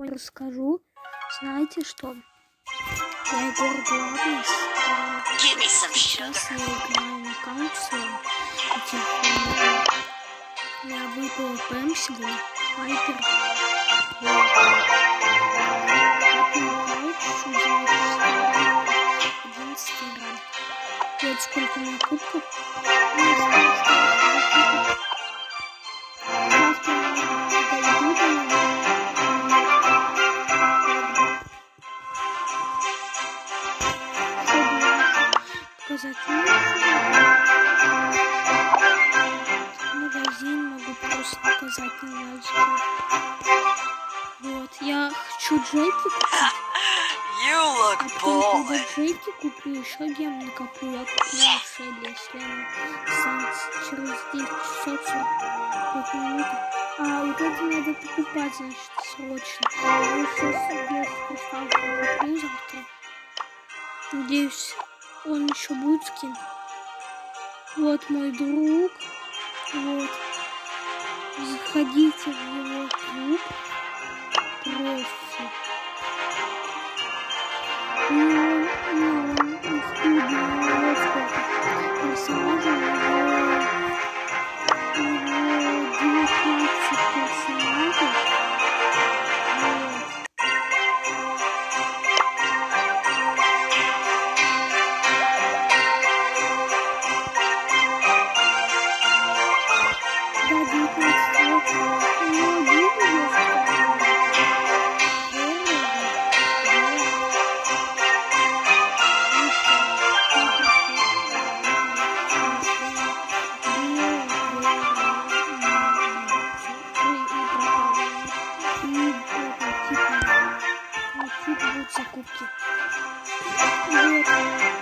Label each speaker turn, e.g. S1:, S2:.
S1: расскажу. Знаете что? Я Егор Главный. Сейчас я играю на аккаунте своем на телефоне. У меня выпала ПМ сегодня. Пайпер. Вот сколько у меня кубков. Показать магазин могу просто показать немножечко. Вот, я хочу джеки купить. А потом, когда джеки куплю, еще гем накоплю. Я куплю шелли, если они через 10 часов 45 минут. А вот это надо покупать, значит, срочно. Я сейчас без кристаллов куплю завтра. Надеюсь, он еще будет скин. Вот мой друг. Вот. Заходите в его клуб. Просто. Он в клубе вот сколько персонажей. У него 19 персонажей. Закупки. Вот.